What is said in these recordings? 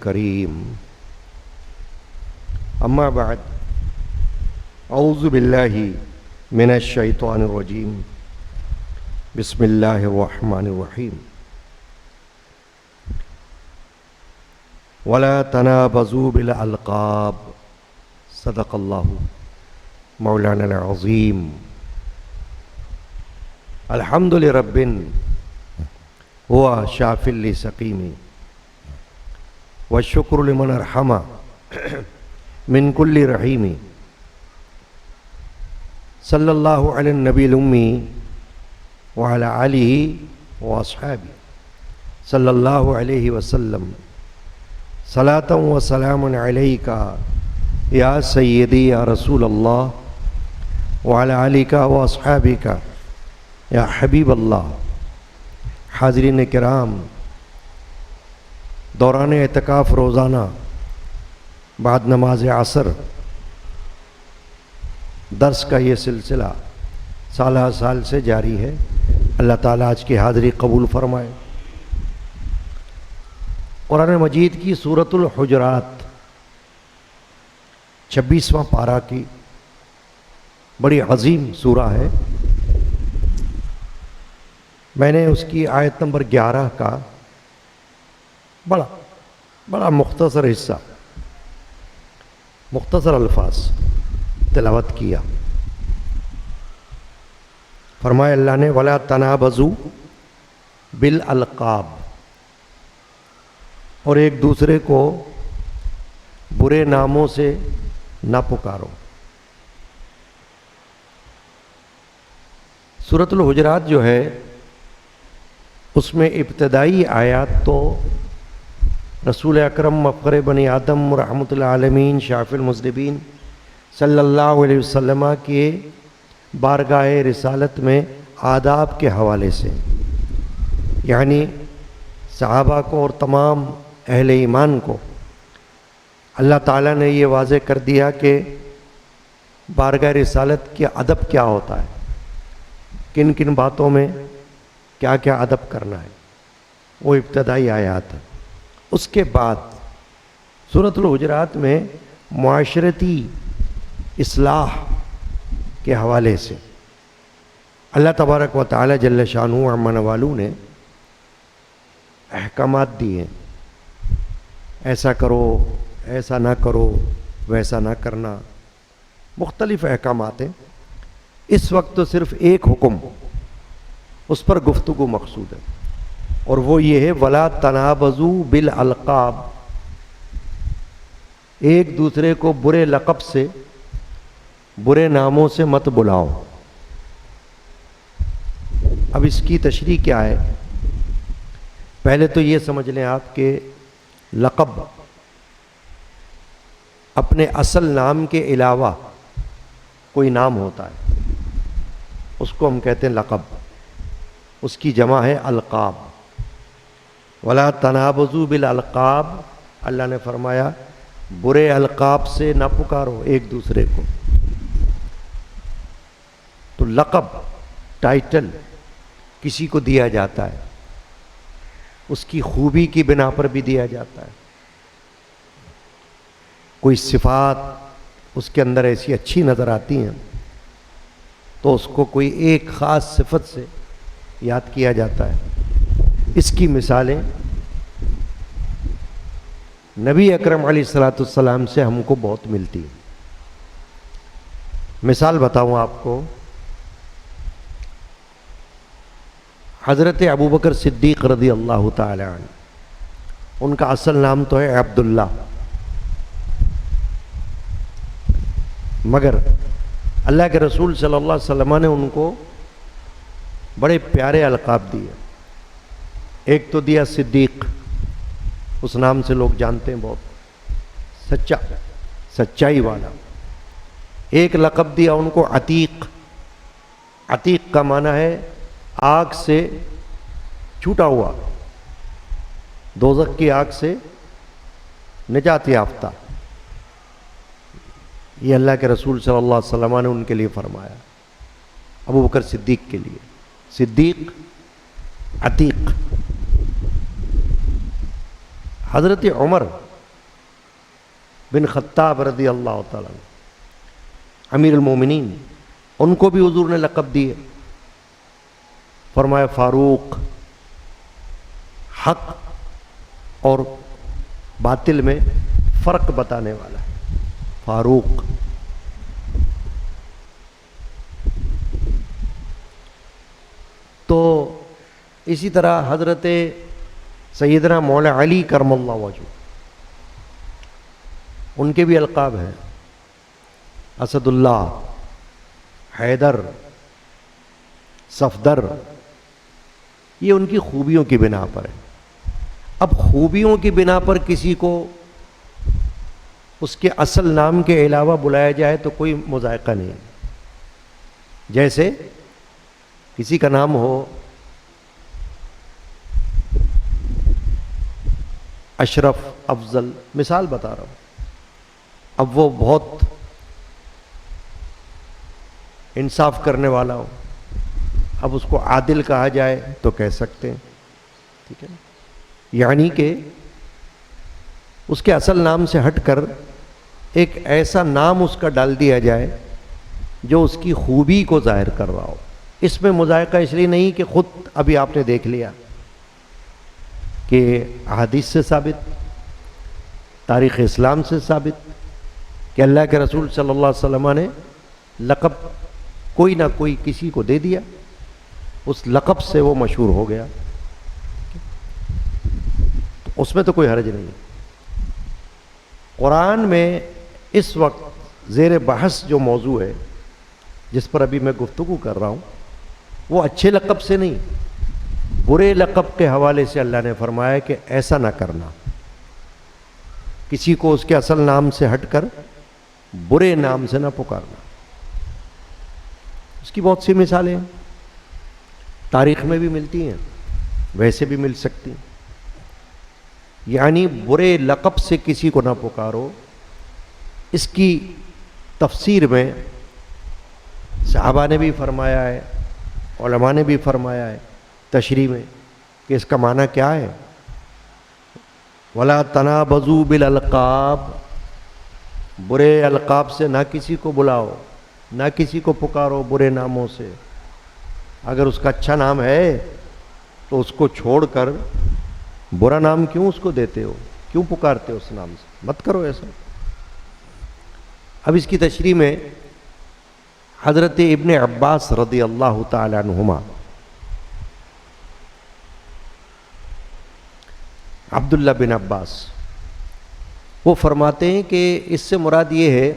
کریم اما بعد اعوذ باللہ من الشیطان الرجیم بسم اللہ الرحمن الرحیم ولا تنابزوا بالالقاب صدق اللہ مولانا العظیم الحمد لرب هو شاف لسقیم والشکر لمن ارحم من کل رحیم صلی اللہ علی النبی الامی وعلی آلہ واصحابہ صلی اللہ علیہ وسلم صلاۃ و سلام علیک یا سیدی یا رسول اللہ وعلی آلک واصحابک یا حبیب اللہ۔ حاضرین کرام، دوران اعتکاف روزانہ بعد نماز عصر درس کا یہ سلسلہ سالہ سال سے جاری ہے۔ اللہ تعالیٰ آج کی حاضری قبول فرمائے۔ قرآن مجید کی سورۃ الحجرات 26واں پارہ کی بڑی عظیم سورہ ہے۔ میں نے اس کی آیت نمبر 11 کا بڑا مختصر حصہ، مختصر الفاظ تلاوت کیا۔ فرمایا اللہ نے وَلَا تَنَابَزُوا بِالْأَلْقَابِ، اور ایک دوسرے کو برے ناموں سے نہ پکارو۔ سورۃ الحجرات جو ہے اس میں ابتدائی آیات تو رسول اکرم مفخر بنی آدم رحمۃ العالمین شافی المذنبین صلی اللہ علیہ وسلم کے بارگاہ رسالت میں آداب کے حوالے سے، یعنی صحابہ کو اور تمام اہل ایمان کو اللہ تعالیٰ نے یہ واضح کر دیا کہ بارگاہ رسالت کے ادب کیا ہوتا ہے، کن کن باتوں میں کیا کیا ادب کرنا ہے، وہ ابتدائی آیات ہے۔ اس کے بعد سورۃ الحجرات میں معاشرتی اصلاح کے حوالے سے اللہ تبارک و تعالی جل شانہ عما نوالہ نے احکامات دیے، ایسا کرو، ایسا نہ کرو، ویسا نہ کرنا، مختلف احکامات ہیں۔ اس وقت تو صرف ایک حکم اس پر گفتگو مقصود ہے، اور وہ یہ ہے وَلَا تَنَابَزُوا بِالْأَلْقَابِ، ایک دوسرے کو برے لقب سے، برے ناموں سے مت بلاؤ۔ اب اس کی تشریح کیا ہے؟ پہلے تو یہ سمجھ لیں آپ کہ لقب اپنے اصل نام کے علاوہ کوئی نام ہوتا ہے، اس کو ہم کہتے ہیں لقب، اس کی جمع ہے القاب۔ وَلَا تَنَابَزُوا بِالْأَلْقَابِ، اللہ نے فرمایا برے القاب سے نہ پکارو ایک دوسرے کو۔ تو لقب، ٹائٹل کسی کو دیا جاتا ہے، اس کی خوبی کی بنا پر بھی دیا جاتا ہے، کوئی صفات اس کے اندر ایسی اچھی نظر آتی ہیں تو اس کو کوئی ایک خاص صفت سے یاد کیا جاتا ہے۔ اس کی مثالیں نبی اکرم علیہ الصلوۃ والسلام سے ہم کو بہت ملتی ہیں۔ مثال بتاؤں آپ کو، حضرت ابوبکر صدیق رضی اللہ تعالی عنہ، ان کا اصل نام تو ہے عبداللہ، مگر اللہ کے رسول صلی اللہ علیہ وسلم نے ان کو بڑے پیارے القاب دیے۔ ایک تو دیا صدیق، اس نام سے لوگ جانتے ہیں بہت، سچا، سچائی والا۔ ایک لقب دیا ان کو عتیق، عتیق کا معنی ہے آگ سے چھوٹا ہوا، دوزخ کی آگ سے نجات یافتہ۔ یہ اللہ کے رسول صلی اللہ علیہ وسلم نے ان کے لیے فرمایا، ابوبکر صدیق کے لیے، صدیق، عتیق۔ حضرت عمر بن خطاب رضی اللہ تعالیٰ عنہ امیر المومنین، ان کو بھی حضور نے لقب دیے، فرمایا فاروق، حق اور باطل میں فرق بتانے والا ہے، فاروق۔ تو اسی طرح حضرت سیدنا مولا علی کرم اللہ وجہ، ان کے بھی القاب ہیں، اسد اللہ، حیدر، صفدر، یہ ان کی خوبیوں کی بنا پر ہے۔ اب خوبیوں کی بنا پر کسی کو اس کے اصل نام کے علاوہ بلایا جائے تو کوئی مذائقہ نہیں۔ جیسے کسی کا نام ہو اشرف، افضل، مثال بتا رہا ہوں، اب وہ بہت انصاف کرنے والا ہو، اب اس کو عادل کہا جائے تو کہہ سکتے ہیں، ٹھیک ہے، یعنی کہ اس کے اصل نام سے ہٹ کر ایک ایسا نام اس کا ڈال دیا جائے جو اس کی خوبی کو ظاہر کر رہا ہو۔ اس میں مذائقہ اس لیے نہیں کہ خود ابھی آپ نے دیکھ لیا کہ احادیث سے ثابت، تاریخ اسلام سے ثابت کہ اللہ کے رسول صلی اللہ علیہ وسلم نے لقب کوئی نہ کوئی کسی کو دے دیا، اس لقب سے وہ مشہور ہو گیا، اس میں تو کوئی حرج نہیں۔ قرآن میں اس وقت زیر بحث جو موضوع ہے جس پر ابھی میں گفتگو کر رہا ہوں، وہ اچھے لقب سے نہیں، برے لقب کے حوالے سے اللہ نے فرمایا کہ ایسا نہ کرنا، کسی کو اس کے اصل نام سے ہٹ کر برے نام سے نہ پکارنا۔ اس کی بہت سی مثالیں ہیں، تاریخ میں بھی ملتی ہیں، ویسے بھی مل سکتی ہیں، یعنی برے لقب سے کسی کو نہ پکارو۔ اس کی تفسیر میں صحابہ نے بھی فرمایا ہے، علماء نے بھی فرمایا ہے تشریح میں کہ اس کا معنی کیا ہے، وَلَا تَنَابَزُوا بِالْأَلْقَابِ، برے القاب سے نہ کسی کو بلاؤ، نہ کسی کو پکارو برے ناموں سے۔ اگر اس کا اچھا نام ہے تو اس کو چھوڑ کر برا نام کیوں اس کو دیتے ہو، کیوں پکارتے ہو اس نام سے، مت کرو ایسا۔ اب اس کی تشریح میں حضرت ابن عباس رضی اللہ تعالی عنہما، عبداللہ بن عباس، وہ فرماتے ہیں کہ اس سے مراد یہ ہے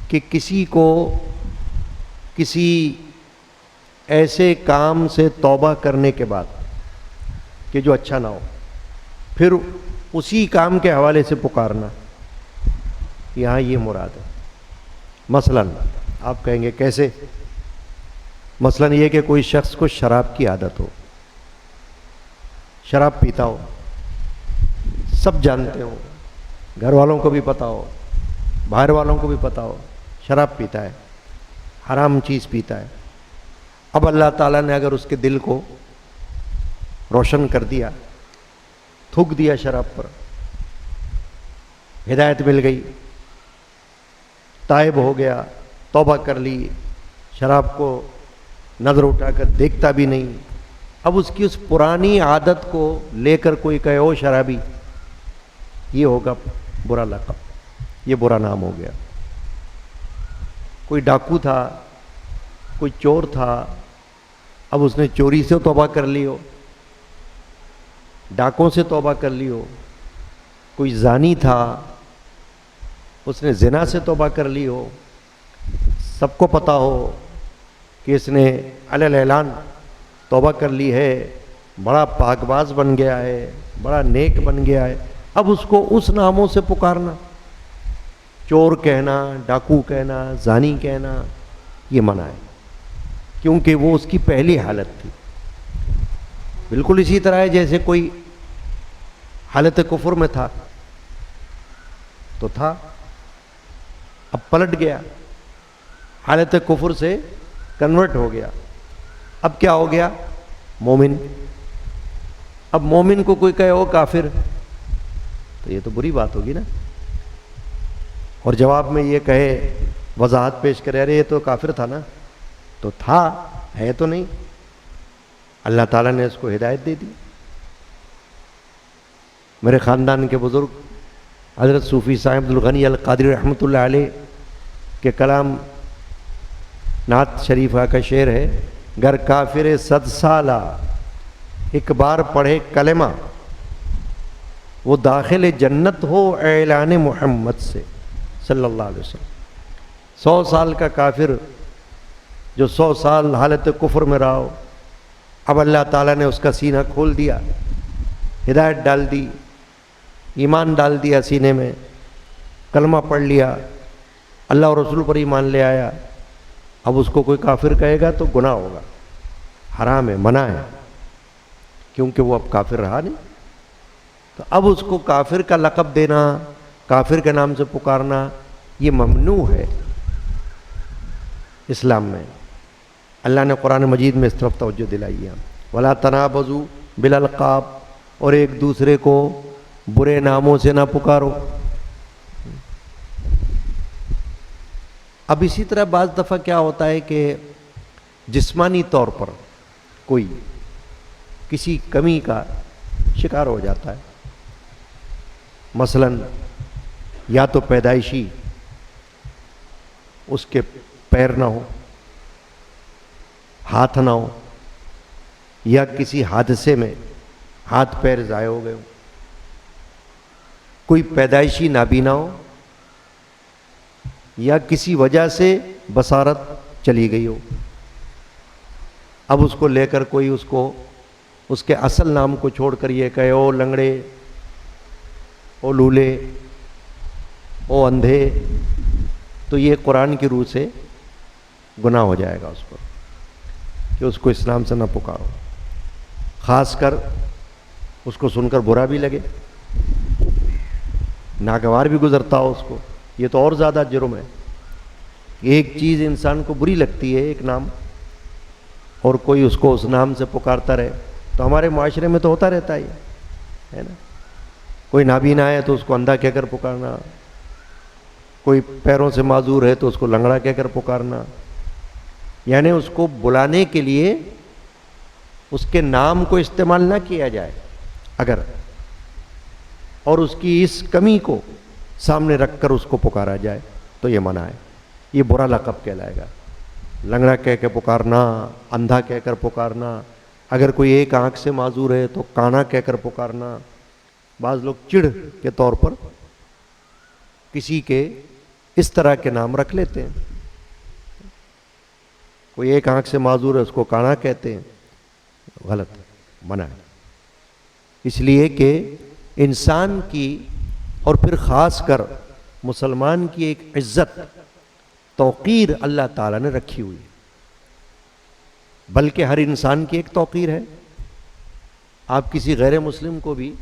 کہ کسی کو کسی ایسے کام سے توبہ کرنے کے بعد کہ جو اچھا نہ ہو، پھر اسی کام کے حوالے سے پکارنا، یہاں یہ مراد ہے۔ مثلا آپ کہیں گے کیسے؟ مثلا یہ کہ کوئی شخص کو شراب کی عادت ہو، شراب پیتا ہو، سب جانتے ہو، گھر والوں کو بھی پتا ہو، باہر والوں کو بھی پتا ہو، شراب پیتا ہے، حرام چیز پیتا ہے۔ اب اللہ تعالیٰ نے اگر اس کے دل کو روشن کر دیا، تھوک دیا شراب پر، ہدایت مل گئی، تائب ہو گیا، توبہ کر لی، شراب کو نظر اٹھا کر دیکھتا بھی نہیں، اب اس کی اس پرانی عادت کو لے کر کوئی کہے او شرابی، یہ ہوگا برا لقب، یہ برا نام ہو گیا۔ کوئی ڈاکو تھا، کوئی چور تھا، اب اس نے چوری سے توبہ کر لی ہو، ڈاکوں سے توبہ کر لی ہو، کوئی زانی تھا، اس نے زنا سے توبہ کر لی ہو، سب کو پتا ہو کہ اس نے علی الاعلان توبہ کر لی ہے، بڑا پاک باز بن گیا ہے، بڑا نیک بن گیا ہے، اب اس کو اس ناموں سے پکارنا، چور کہنا، ڈاکو کہنا، زانی کہنا، یہ منع ہے، کیونکہ وہ اس کی پہلی حالت تھی۔ بالکل اسی طرح ہے جیسے کوئی حالت کفر میں تھا تو تھا، اب پلٹ گیا، حالت کفر سے کنورٹ ہو گیا، اب کیا ہو گیا؟ مومن۔ اب مومن کو کوئی کہے او کافر تو یہ تو بری بات ہوگی نا، اور جواب میں یہ کہے، وضاحت پیش کرے، ارے یہ تو کافر تھا نا، تو تھا، ہے تو نہیں، اللہ تعالیٰ نے اس کو ہدایت دے دی۔ میرے خاندان کے بزرگ حضرت صوفی صاحب عبدالغنی القادری رحمۃ اللہ علیہ کے کلام نعت شریفہ کا شعر ہے، گر کافر 100 سالہ ایک بار پڑھے کلمہ، وہ داخل جنت ہو اعلان محمد سے صلی اللہ علیہ وسلم۔ 100 سال کا کافر جو 100 سال حالت کفر میں رہا ہو، اب اللہ تعالیٰ نے اس کا سینہ کھول دیا، ہدایت ڈال دی، ایمان ڈال دیا سینے میں، کلمہ پڑھ لیا، اللہ اور رسول پر ایمان لے آیا، اب اس کو کوئی کافر کہے گا تو گناہ ہوگا، حرام ہے، منع ہے، کیونکہ وہ اب کافر رہا نہیں۔ تو اب اس کو کافر کا لقب دینا، کافر کے نام سے پکارنا، یہ ممنوع ہے اسلام میں۔ اللہ نے قرآن مجید میں اس طرف توجہ دلائی ہے، وَلَا تَنَابَزُوا بِالْأَلْقَابِ، اور ایک دوسرے کو برے ناموں سے نہ پکارو۔ اب اسی طرح بعض دفعہ کیا ہوتا ہے کہ جسمانی طور پر کوئی کسی کمی کا شکار ہو جاتا ہے، مثلا یا تو پیدائشی اس کے پیر نہ ہو، ہاتھ نہ ہو، یا کسی حادثے میں ہاتھ پیر ضائع ہو گئے ہو، کوئی پیدائشی نابینا ہو، یا کسی وجہ سے بصارت چلی گئی ہو، اب اس کو لے کر کوئی اس کو اس کے اصل نام کو چھوڑ کر یہ کہے، او لنگڑے، او لولے، او اندھے، تو یہ قرآن کی روح سے گناہ ہو جائے گا اس پر، کہ اس کو اسلام سے نہ پکارو، خاص کر اس کو سن کر برا بھی لگے، ناگوار بھی گزرتا ہو اس کو، یہ تو اور زیادہ جرم ہے۔ ایک چیز انسان کو بری لگتی ہے، ایک نام، اور کوئی اس کو اس نام سے پکارتا رہے، تو ہمارے معاشرے میں تو ہوتا رہتا ہے نا، کوئی نابینا ہے تو اس کو اندھا کہہ کر پکارنا، کوئی پیروں سے معذور ہے تو اس کو لنگڑا کہہ کر پکارنا، یعنی اس کو بلانے کے لیے اس کے نام کو استعمال نہ کیا جائے اگر، اور اس کی اس کمی کو سامنے رکھ کر اس کو پکارا جائے تو یہ منع ہے، یہ برا لقب کہلائے گا۔ لنگڑا کہہ کے پکارنا، اندھا کہہ کر پکارنا، اگر کوئی ایک آنکھ سے معذور ہے تو کانا کہہ کر پکارنا، بعض لوگ چڑ کے طور پر کسی کے اس طرح کے نام رکھ لیتے ہیں، کوئی ایک آنکھ سے معذور ہے اس کو کانا کہتے ہیں، غلط، منع ہے، اس لیے کہ انسان کی اور پھر خاص کر مسلمان کی ایک عزت، توقیر اللہ تعالیٰ نے رکھی ہوئی، بلکہ ہر انسان کی ایک توقیر ہے۔ آپ کسی غیر مسلم کو بھی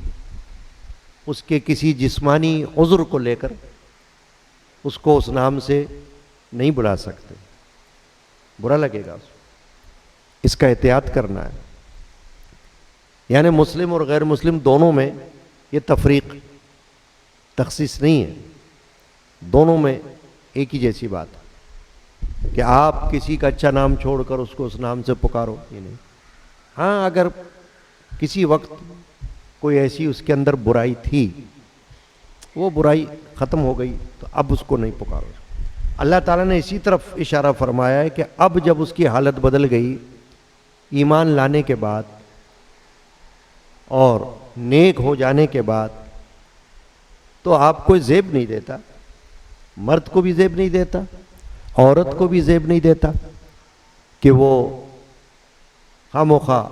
اس کے کسی جسمانی عذر کو لے کر اس کو اس نام سے نہیں بلا سکتے، برا لگے گا، اس کا احتیاط کرنا ہے۔ یعنی مسلم اور غیر مسلم دونوں میں یہ تفریق، تخصیص نہیں ہے، دونوں میں ایک ہی جیسی بات ہے کہ آپ کسی کا اچھا نام چھوڑ کر اس کو اس نام سے پکارو، یہ نہیں۔ ہاں اگر کسی وقت کوئی ایسی اس کے اندر برائی تھی، وہ برائی ختم ہو گئی تو اب اس کو نہیں پکارو۔ اللہ تعالیٰ نے اسی طرف اشارہ فرمایا ہے کہ اب جب اس کی حالت بدل گئی ایمان لانے کے بعد اور نیک ہو جانے کے بعد، تو آپ کو زیب نہیں دیتا، مرد کو بھی زیب نہیں دیتا، عورت کو بھی زیب نہیں دیتا کہ وہ خواہ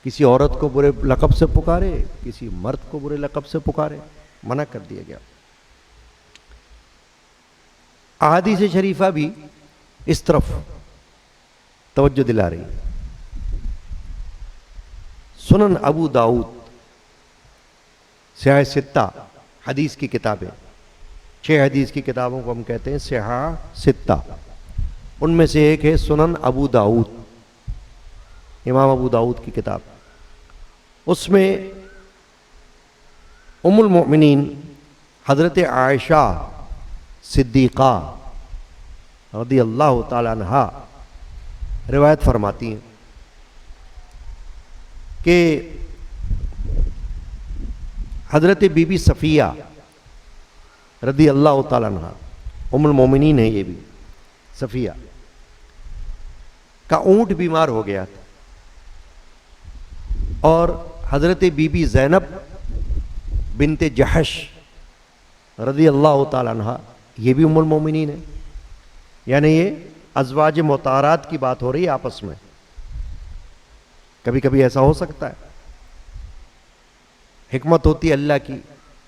کسی عورت کو برے لقب سے پکارے، کسی مرد کو برے لقب سے پکارے، منع کر دیا گیا۔ احادیث شریفہ بھی اس طرف توجہ دلا رہی ہے۔ سنن ابو داؤد، صحاح ستہ حدیث کی کتابیں، 6 حدیث کی کتابوں کو ہم کہتے ہیں صحاح ستہ، ان میں سے ایک ہے سنن ابو داؤد، امام ابو داؤد کی کتاب۔ اس میں ام المؤمنین حضرت عائشہ صدیقہ رضی اللہ تعالی عنہا روایت فرماتی ہیں کہ حضرت بی بی صفیہ رضی اللہ تعالی عنہا، ام المومنین ہے یہ بھی صفیہ، کا اونٹ بیمار ہو گیا تھا، اور حضرت بی بی زینب بنت جحش رضی اللہ تعالی عنہا، یہ بھی ام المومنین ہے، یعنی یہ ازواج مطہرات کی بات ہو رہی ہے آپس میں۔ کبھی کبھی ایسا ہو سکتا ہے، حکمت ہوتی ہے اللہ کی،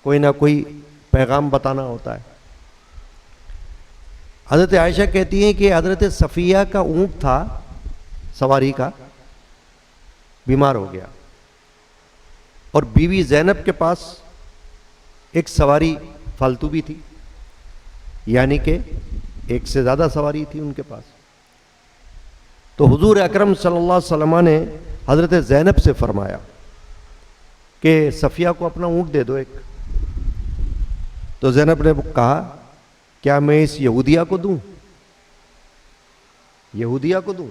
کوئی نہ کوئی پیغام بتانا ہوتا ہے۔ حضرت عائشہ کہتی ہیں کہ حضرت صفیہ کا اونٹ تھا سواری کا، بیمار ہو گیا، اور بیوی زینب کے پاس ایک سواری فالتو بھی تھی، یعنی کہ ایک سے زیادہ سواری تھی ان کے پاس۔ تو حضور اکرم صلی اللہ علیہ وسلم نے حضرت زینب سے فرمایا کہ صفیہ کو اپنا اونٹ دے دو ایک۔ تو زینب نے کہا کیا میں اس یہودیہ کو دوں؟ یہودیہ کو دوں؟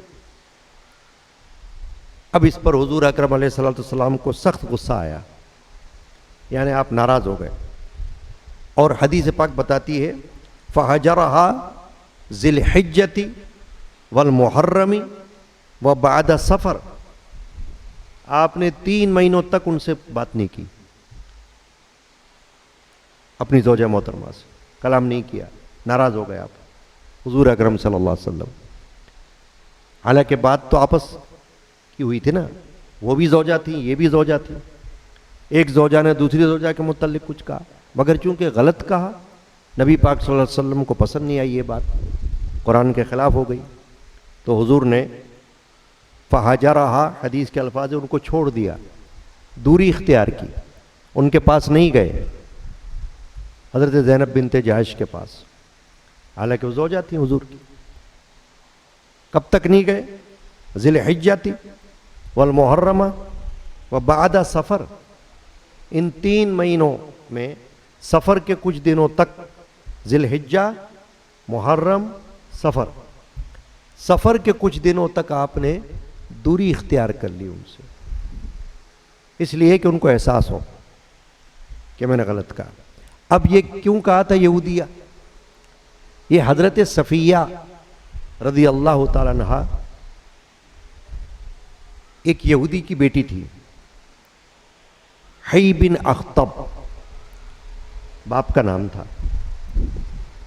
اب اس پر حضور اکرم علیہ الصلوۃ والسلام کو سخت غصہ آیا، یعنی آپ ناراض ہو گئے، اور حدیث پاک بتاتی ہے فَحَجَرَهَا ذِي الْحِجَّةِ وَالْمُحَرَّمِ وَبَعْدَ سفر، آپ نے 3 مہینوں تک ان سے بات نہیں کی، اپنی زوجہ محترمہ سے کلام نہیں کیا، ناراض ہو گئے آپ حضور اکرم صلی اللہ علیہ وسلم۔ حالانکہ بات تو آپس کی ہوئی تھی نا، وہ بھی زوجہ تھی، یہ بھی زوجہ تھی، ایک زوجہ نے دوسری زوجہ کے متعلق کچھ کہا، مگر چونکہ غلط کہا، نبی پاک صلی اللہ علیہ وسلم کو پسند نہیں آئی، یہ بات قرآن کے خلاف ہو گئی، تو حضور نے فَحَجَرَهَا، حدیث کے الفاظ ہیں، ان کو چھوڑ دیا، دوری اختیار کی، ان کے پاس نہیں گئے، حضرت زینب بنت جحش کے پاس، حالانکہ وہ زوجہ تھی حضور کی۔ کب تک نہیں گئے؟ ذی الحجہ والمحرمہ وبعد سفر، ان 3 مہینوں میں سفر کے کچھ دنوں تک، ذی الحجہ، محرم، سفر، سفر کے کچھ دنوں تک آپ نے دوری اختیار کر لی ان سے، اس لیے کہ ان کو احساس ہو کہ میں نے غلط کہا۔ اب یہ کیوں کہا تھا یہودیہ؟ یہ حضرت صفیہ رضی اللہ تعالی عنہا ایک یہودی کی بیٹی تھی، حی بن اخطب باپ کا نام تھا،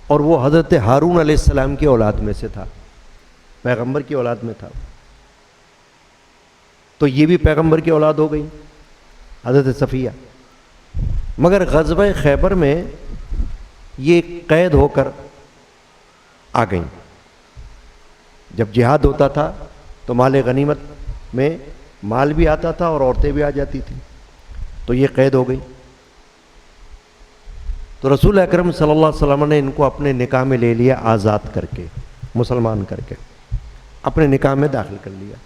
اور وہ حضرت ہارون علیہ السلام کی اولاد میں سے تھا، پیغمبر کی اولاد میں تھا، تو یہ بھی پیغمبر کی اولاد ہو گئی حضرت صفیہ۔ مگر غزوہ خیبر میں یہ قید ہو کر آ گئیں، جب جہاد ہوتا تھا تو مال غنیمت میں مال بھی آتا تھا اور عورتیں بھی آ جاتی تھیں، تو یہ قید ہو گئی۔ تو رسول اکرم صلی اللہ علیہ وسلم نے ان کو اپنے نکاح میں لے لیا، آزاد کر کے، مسلمان کر کے اپنے نکاح میں داخل کر لیا۔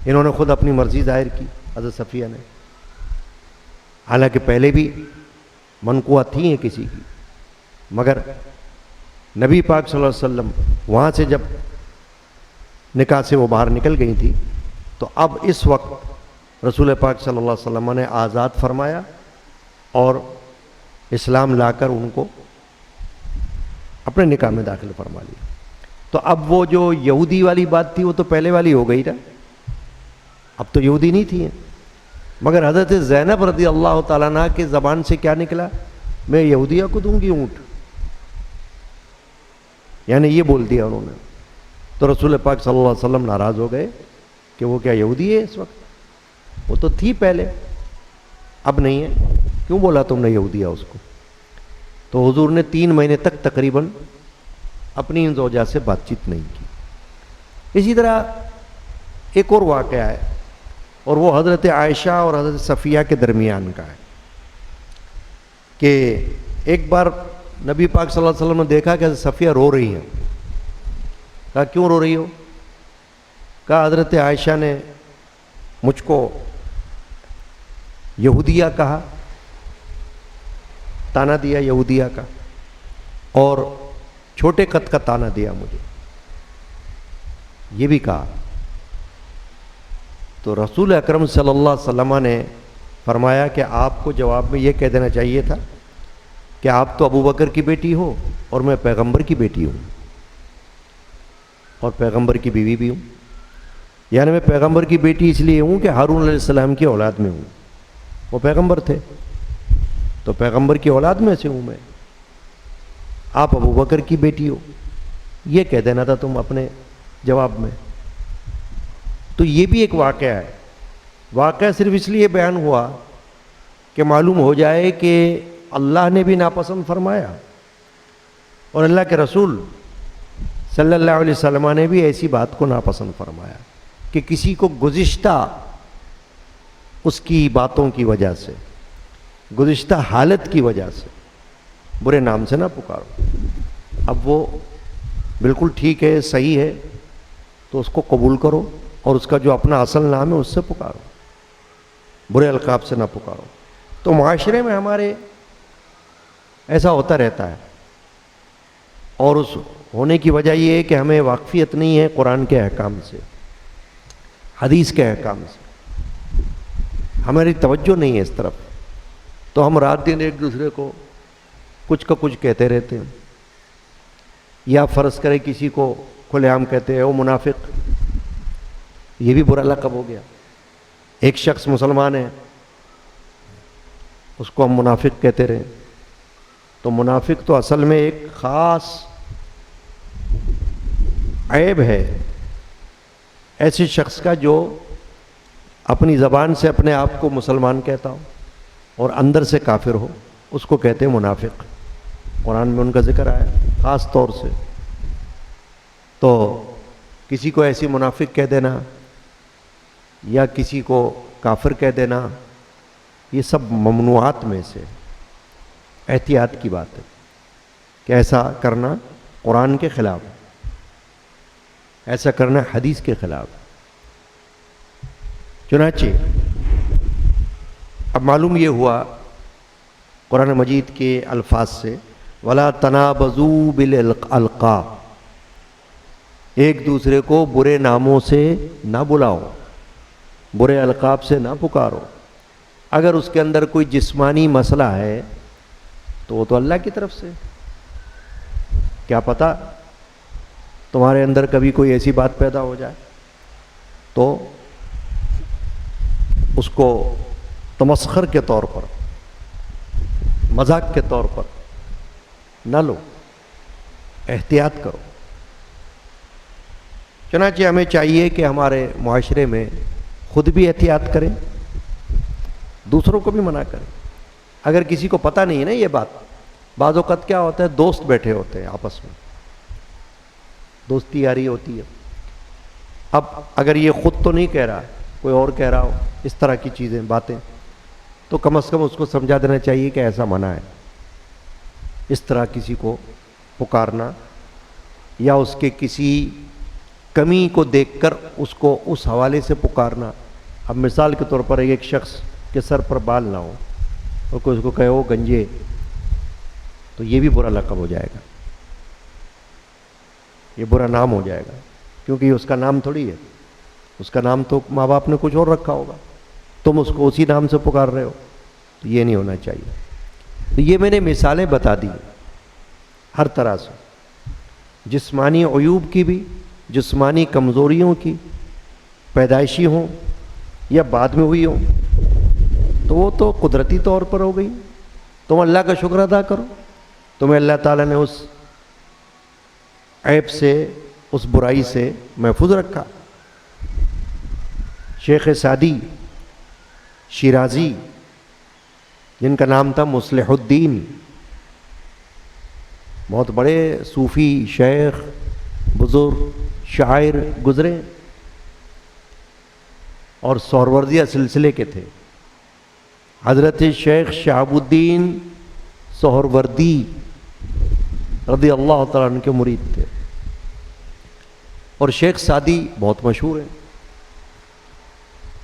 انہوں نے خود اپنی مرضی ظاہر کی حضرت صفیہ نے، حالانکہ پہلے بھی منقوہ تھی ہیں کسی کی، مگر نبی پاک صلی اللہ علیہ وسلم وہاں سے جب نکاح سے وہ باہر نکل گئی تھی، تو اب اس وقت رسول پاک صلی اللہ علیہ وسلم نے آزاد فرمایا اور اسلام لا کر ان کو اپنے نکاح میں داخل فرما لیا۔ تو اب وہ جو یہودی والی بات تھی وہ تو پہلے والی ہو گئی نا، اب تو یہودی نہیں تھی ہیں، مگر حضرت زینب رضی اللہ تعالیٰ عنہ کے زبان سے کیا نکلا؟ میں یہودیہ کو دوں گی اونٹ، یعنی یہ بول دیا انہوں نے۔ تو رسول پاک صلی اللہ علیہ وسلم ناراض ہو گئے کہ وہ کیا یہودی ہے اس وقت؟ وہ تو تھی پہلے، اب نہیں ہے، کیوں بولا تم نے یہودیہ اس کو؟ تو حضور نے 3 مہینے تک تقریباً اپنی ان زوجہ سے بات چیت نہیں کی۔ اسی طرح ایک اور واقعہ ہے، اور وہ حضرت عائشہ اور حضرت صفیہ کے درمیان کا ہے، کہ ایک بار نبی پاک صلی اللہ علیہ وسلم نے دیکھا کہ حضرت صفیہ رو رہی ہیں۔ کہا کیوں رو رہی ہو؟ کہا حضرت عائشہ نے مجھ کو یہودیہ کہا، تانا دیا یہودیہ کا، اور چھوٹے قد کا تانا دیا مجھے، یہ بھی کہا۔ تو رسول اکرم صلی اللہ علیہ وسلم نے فرمایا کہ آپ کو جواب میں یہ کہہ دینا چاہیے تھا کہ آپ تو ابو بکر کی بیٹی ہو اور میں پیغمبر کی بیٹی ہوں اور پیغمبر کی بیوی بھی ہوں، یعنی میں پیغمبر کی بیٹی اس لیے ہوں کہ ہارون علیہ السلام کی اولاد میں ہوں، وہ پیغمبر تھے تو پیغمبر کی اولاد میں سے ہوں میں، آپ ابو بکر کی بیٹی ہو، یہ کہہ دینا تھا تم اپنے جواب میں۔ تو یہ بھی ایک واقعہ ہے، واقعہ صرف اس لیے بیان ہوا کہ معلوم ہو جائے کہ اللہ نے بھی ناپسند فرمایا اور اللہ کے رسول صلی اللہ علیہ وسلم نے بھی ایسی بات کو ناپسند فرمایا کہ کسی کو گزشتہ اس کی باتوں کی وجہ سے، گزشتہ حالت کی وجہ سے برے نام سے نہ پکارو۔ اب وہ بالکل ٹھیک ہے، صحیح ہے تو اس کو قبول کرو اور اس کا جو اپنا اصل نام ہے اس سے پکارو، برے القاب سے نہ پکارو۔ تو معاشرے میں ہمارے ایسا ہوتا رہتا ہے، اور اس ہونے کی وجہ یہ ہے کہ ہمیں واقفیت نہیں ہے قرآن کے احکام سے، حدیث کے احکام سے، ہماری توجہ نہیں ہے اس طرف، تو ہم رات دن ایک دوسرے کو کچھ کا کچھ کہتے رہتے ہیں، یا فرض کرے کسی کو کھلے عام کہتے ہیں او منافق، یہ بھی برا لقب ہو گیا۔ ایک شخص مسلمان ہے اس کو ہم منافق کہتے رہے، تو منافق تو اصل میں ایک خاص عیب ہے ایسے شخص کا جو اپنی زبان سے اپنے آپ کو مسلمان کہتا ہو اور اندر سے کافر ہو، اس کو کہتے ہیں منافق۔ قرآن میں ان کا ذکر آیا خاص طور سے۔ تو کسی کو ایسی منافق کہہ دینا یا کسی کو کافر کہہ دینا، یہ سب ممنوعات میں سے احتیاط کی بات ہے کہ ایسا کرنا قرآن کے خلاف ہے، ایسا کرنا حدیث کے خلاف ہے۔ چنانچہ اب معلوم یہ ہوا قرآن مجید کے الفاظ سے وَلَا تَنَابَزُوا بِالْأَلْقَابِ، ایک دوسرے کو برے ناموں سے نہ بلاؤ، برے القاب سے نہ پکارو۔ اگر اس کے اندر کوئی جسمانی مسئلہ ہے تو وہ تو اللہ کی طرف سے، کیا پتہ تمہارے اندر کبھی کوئی ایسی بات پیدا ہو جائے تو اس کو تمسخر کے طور پر، مذاق کے طور پر نہ لو، احتیاط کرو۔ چنانچہ ہمیں چاہیے کہ ہمارے معاشرے میں خود بھی احتیاط کریں، دوسروں کو بھی منع کریں۔ اگر کسی کو پتہ نہیں ہے نا یہ بات، بعض اوقات کیا ہوتا ہے دوست بیٹھے ہوتے ہیں آپس میں، دوستی یاری ہوتی ہے، اب اگر یہ خود تو نہیں کہہ رہا، کوئی اور کہہ رہا ہو اس طرح کی چیزیں باتیں، تو کم از کم اس کو سمجھا دینا چاہیے کہ ایسا منع ہے، اس طرح کسی کو پکارنا یا اس کے کسی کمی کو دیکھ کر اس کو اس حوالے سے پکارنا۔ اب مثال کے طور پر ایک شخص کے سر پر بال نہ ہو اور کوئی اس کو کہے وہ گنجے، تو یہ بھی برا لقب ہو جائے گا، یہ برا نام ہو جائے گا، کیونکہ یہ اس کا نام تھوڑی ہے، اس کا نام تو ماں باپ نے کچھ اور رکھا ہوگا، تم اس کو اسی نام سے پکار رہے ہو، تو یہ نہیں ہونا چاہیے۔ تو یہ میں نے مثالیں بتا دی ہر طرح سے، جسمانی عیوب کی بھی، جسمانی کمزوریوں کی، پیدائشی ہوں یا بعد میں ہوئی ہوں، تو وہ تو قدرتی طور پر ہو گئی، تم اللہ کا شکر ادا کرو، تمہیں اللہ تعالیٰ نے اس عیب سے، اس برائی سے محفوظ رکھا۔ شیخ سعدی شیرازی، جن کا نام تھا مصلح الدین، بہت بڑے صوفی شیخ، بزرگ شاعر گزرے اور سہروردیہ سلسلے کے تھے۔ حضرت شیخ شہاب الدین سہروردی رضی اللہ تعالیٰ عنہ کے مرید تھے، اور شیخ سعدی بہت مشہور ہیں۔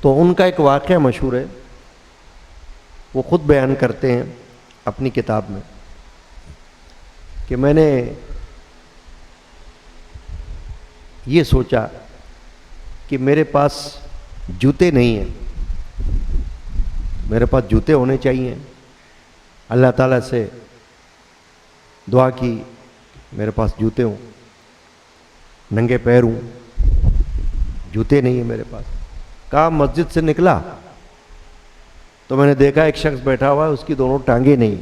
تو ان کا ایک واقعہ مشہور ہے، وہ خود بیان کرتے ہیں اپنی کتاب میں کہ میں نے یہ سوچا کہ میرے پاس جوتے نہیں ہیں، میرے پاس جوتے ہونے چاہیے. اللہ تعالیٰ سے دعا کی میرے پاس جوتے ہوں، ننگے پیر ہوں، جوتے نہیں ہیں میرے پاس. کہا مسجد سے نکلا تو میں نے دیکھا ایک شخص بیٹھا ہوا ہے، اس کی دونوں ٹانگیں نہیں،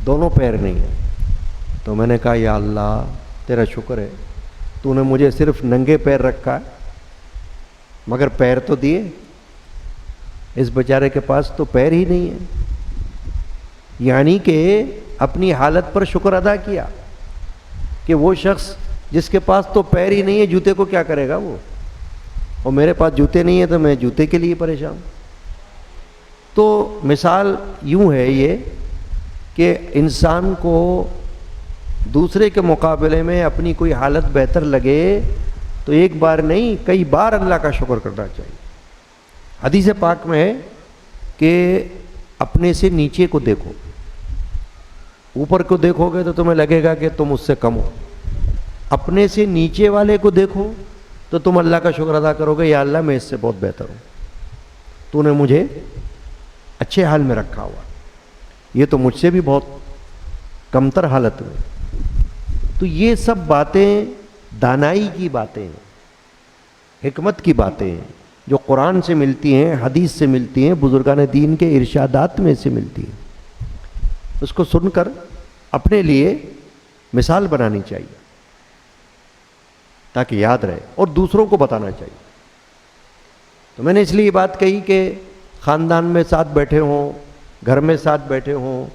دونوں پیر نہیں ہیں. تو میں نے کہا یا اللہ تیرا شکر ہے، تو نے مجھے صرف ننگے پیر رکھا مگر پیر تو دیے. اس بیچارے کے پاس تو پیر ہی نہیں ہے. یعنی کہ اپنی حالت پر شکر ادا کیا کہ وہ شخص جس کے پاس تو پیر ہی نہیں ہے جوتے کو کیا کرے گا وہ، اور میرے پاس جوتے نہیں ہیں تو میں جوتے کے لیے پریشان. تو مثال یوں ہے یہ کہ انسان کو دوسرے کے مقابلے میں اپنی کوئی حالت بہتر لگے تو ایک بار نہیں کئی بار اللہ کا شکر کرنا چاہیے. حدیث پاک میں ہے کہ اپنے سے نیچے کو دیکھو، اوپر کو دیکھو گے تو تمہیں لگے گا کہ تم اس سے کم ہو. اپنے سے نیچے والے کو دیکھو تو تم اللہ کا شکر ادا کرو گے، یا اللہ میں اس سے بہت بہتر ہوں، تو نے مجھے اچھے حال میں رکھا ہوا، یہ تو مجھ سے بھی بہت کمتر حالت میں. تو یہ سب باتیں دانائی کی باتیں ہیں، حکمت کی باتیں ہیں، جو قرآن سے ملتی ہیں، حدیث سے ملتی ہیں، بزرگان دین کے ارشادات میں سے ملتی ہیں. اس کو سن کر اپنے لیے مثال بنانی چاہیے تاکہ یاد رہے اور دوسروں کو بتانا چاہیے. تو میں نے اس لیے یہ بات کہی کہ خاندان میں ساتھ بیٹھے ہوں، گھر میں ساتھ بیٹھے ہوں،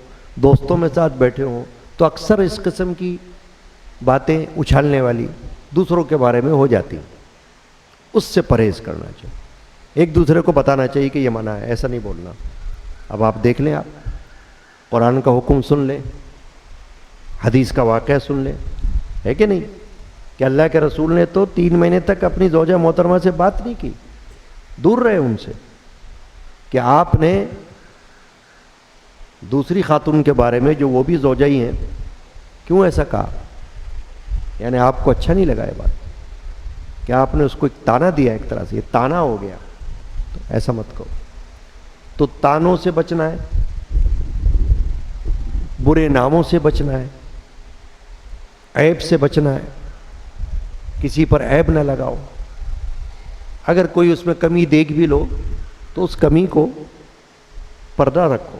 دوستوں میں ساتھ بیٹھے ہوں تو اکثر اس قسم کی باتیں اچھالنے والی دوسروں کے بارے میں ہو جاتی ہیں. اس سے پرہیز کرنا چاہیے. ایک دوسرے کو بتانا چاہیے کہ یہ منع ہے، ایسا نہیں بولنا. اب آپ دیکھ لیں، آپ قرآن کا حکم سن لیں، حدیث کا واقعہ سن لیں، ہے کہ نہیں کہ اللہ کے رسول نے تو 3 مہینے تک اپنی زوجہ محترمہ سے بات نہیں کی، دور رہے ان سے. کہ آپ نے دوسری خاتون کے بارے میں جو وہ بھی زوجہ ہی ہیں کیوں ایسا کہا؟ یعنی آپ کو اچھا نہیں لگا یہ بات کہ آپ نے اس کو ایک تانا دیا، ایک طرح سے یہ تانا ہو گیا. تو ایسا مت کرو. تو تانوں سے بچنا ہے، برے ناموں سے بچنا ہے، عیب سے بچنا ہے. کسی پر عیب نہ لگاؤ. اگر کوئی اس میں کمی دیکھ بھی لو تو اس کمی کو پردہ رکھو.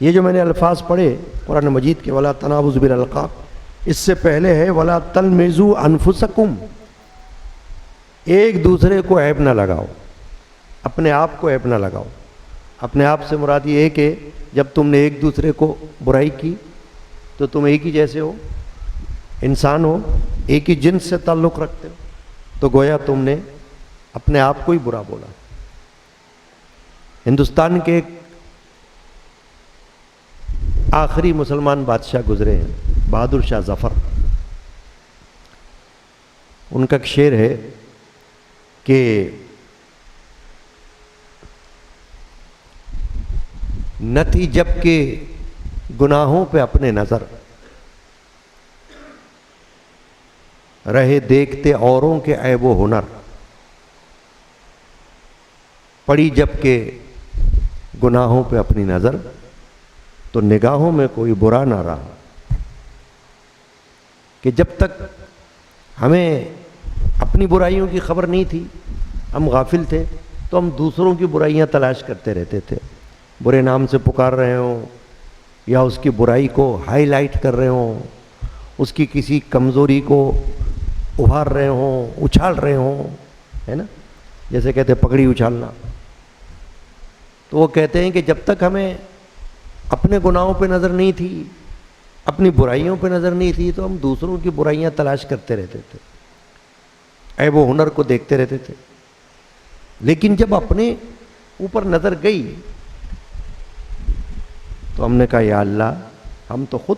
یہ جو میں نے الفاظ پڑھے قرآن مجید کے وَلَا تَنَابُزُ بِالْأَلْقَابِ، اس سے پہلے ہے وَلَا تَلْمِزُوا أَنفُسَكُمْ، ایک دوسرے کو عیب نہ لگاؤ، اپنے آپ کو عیب نہ لگاؤ. اپنے آپ سے مراد یہ ہے کہ جب تم نے ایک دوسرے کو برائی کی تو تم ایک ہی جیسے ہو، انسان ہو، ایک ہی جنس سے تعلق رکھتے ہو، تو گویا تم نے اپنے آپ کو ہی برا بولا. ہندوستان کے ایک آخری مسلمان بادشاہ گزرے ہیں، بہادر شاہ ظفر. ان کا ایک شعر ہے کہ نہ تھی جب کہ گناہوں پہ اپنے نظر، رہے دیکھتے اوروں کے عیب و ہنر، پڑی جب کہ گناہوں پہ اپنی نظر، تو نگاہوں میں کوئی برا نہ رہا. کہ جب تک ہمیں اپنی برائیوں کی خبر نہیں تھی، ہم غافل تھے، تو ہم دوسروں کی برائیاں تلاش کرتے رہتے تھے. برے نام سے پکار رہے ہوں یا اس کی برائی کو ہائی لائٹ کر رہے ہوں، اس کی کسی کمزوری کو ابھار رہے ہوں، اچھال رہے ہوں، ہے نا، جیسے کہتے ہیں پگڑی اچھالنا. تو وہ کہتے ہیں کہ جب تک ہمیں اپنے گناہوں پہ نظر نہیں تھی، اپنی برائیوں پہ نظر نہیں تھی، تو ہم دوسروں کی برائیاں تلاش کرتے رہتے تھے، عیب و ہنر کو دیکھتے رہتے تھے. لیکن جب اپنے اوپر نظر گئی تو ہم نے کہا یا اللہ، ہم تو خود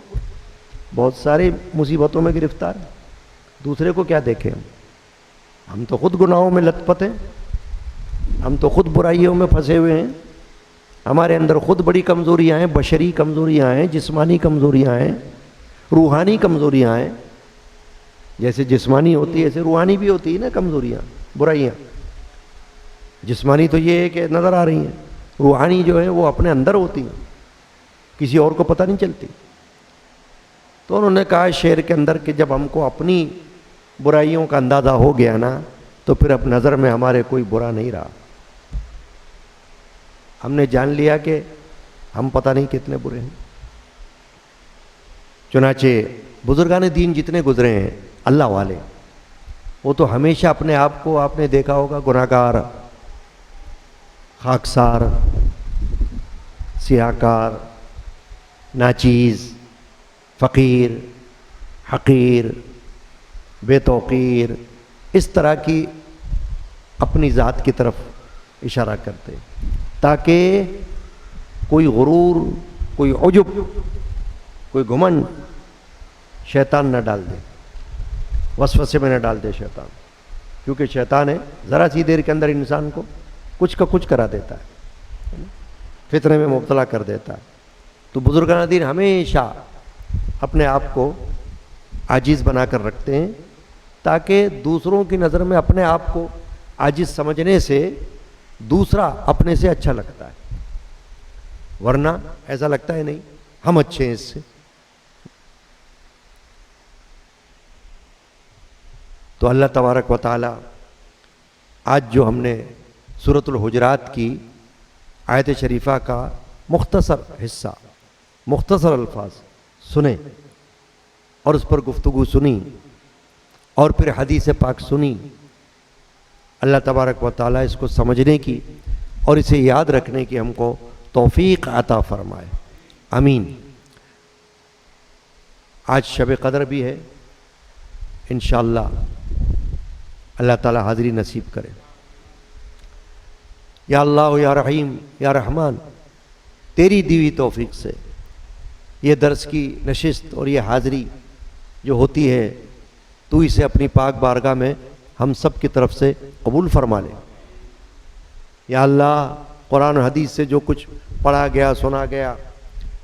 بہت سارے مصیبتوں میں گرفتار ہیں، دوسرے کو کیا دیکھیں؟ ہم تو خود گناہوں میں لت پت ہیں، ہم تو خود برائیوں میں پھنسے ہوئے ہیں، ہمارے اندر خود بڑی کمزوریاں ہیں، بشری کمزوریاں ہیں، جسمانی کمزوریاں ہیں، روحانی کمزوریاں ہیں، جیسے جسمانی ہوتی ہے ایسے روحانی بھی ہوتی ہے نا کمزوریاں، برائیاں۔ جسمانی تو یہ ہے کہ نظر آ رہی ہیں، روحانی جو ہے وہ اپنے اندر ہوتی ہیں، کسی اور کو پتہ نہیں چلتی۔ تو انہوں نے کہا شعر کے اندر کہ جب ہم کو اپنی برائیوں کا اندازہ ہو گیا نا تو پھر اب نظر میں ہمارے کوئی برا نہیں رہا۔ ہم نے جان لیا کہ ہم پتہ نہیں کتنے برے ہیں۔ چنانچہ بزرگان دین جتنے گزرے ہیں اللہ والے، وہ تو ہمیشہ اپنے آپ کو آپ نے دیکھا ہوگا گناہگار، خاکسار، سیاہکار، ناچیز، فقیر، حقیر، بے توقیر، اس طرح کی اپنی ذات کی طرف اشارہ کرتے تاکہ کوئی غرور، کوئی عجب، کوئی گھمنڈ شیطان نہ ڈال دے، وسوسے میں نہ ڈال دے شیطان، کیونکہ شیطان ہے ذرا سی دیر کے اندر انسان کو کچھ کا کچھ کرا دیتا ہے، فتنے میں مبتلا کر دیتا ہے۔ تو بزرگان دین ہمیشہ اپنے آپ کو عاجز بنا کر رکھتے ہیں تاکہ دوسروں کی نظر میں اپنے آپ کو عاجز سمجھنے سے دوسرا اپنے سے اچھا لگتا ہے، ورنہ ایسا لگتا ہے نہیں ہم اچھے ہیں اس سے۔ تو اللہ تبارک و تعالی آج جو ہم نے سورۃ الحجرات کی آیت شریفہ کا مختصر حصہ، مختصر الفاظ سنے اور اس پر گفتگو سنی اور پھر حدیث پاک سنی، اللہ تبارک و تعالی اس کو سمجھنے کی اور اسے یاد رکھنے کی ہم کو توفیق عطا فرمائے، آمین۔ آج شب قدر بھی ہے، انشاءاللہ اللہ تعالی حاضری نصیب کرے۔ یا اللہ یا رحیم یا رحمان، تیری دی ہوئی توفیق سے یہ درس کی نشست اور یہ حاضری جو ہوتی ہے تو اسے اپنی پاک بارگاہ میں ہم سب کی طرف سے قبول فرما لے۔ یا اللہ قرآن و حدیث سے جو کچھ پڑھا گیا سنا گیا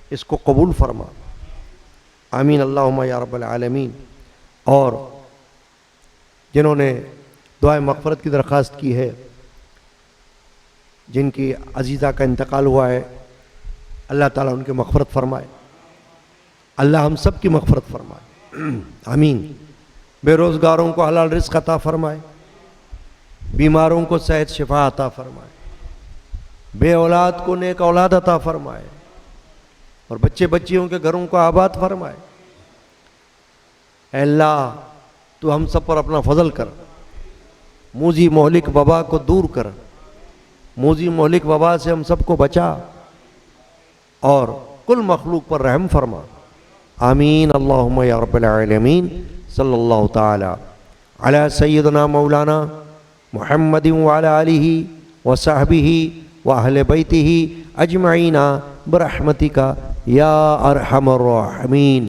اس کو قبول فرما، آمین اللہم یا رب العالمین۔ اور جنہوں نے دعائے مغفرت کی درخواست کی ہے، جن کی عزیزہ کا انتقال ہوا ہے، اللہ تعالیٰ ان کی مغفرت فرمائے، اللہ ہم سب کی مغفرت فرمائے، آمین۔ بے روزگاروں کو حلال رزق عطا فرمائے، بیماروں کو صحت شفا عطا فرمائے، بے اولاد کو نیک اولاد عطا فرمائے، اور بچے بچیوں کے گھروں کو آباد فرمائے۔ اے اللہ تو ہم سب پر اپنا فضل کر، موذی مہلک وبا کو دور کر، موذی مہلک وبا سے ہم سب کو بچا اور کل مخلوق پر رحم فرما، آمین اللہم یا رب العالمین۔ صلی اللہ تعالی علی سیدنا مولانا محمد وعلی آلہ وصحبہ واہل بیتہ اجمعین برحمتک یا ارحم الراحمین۔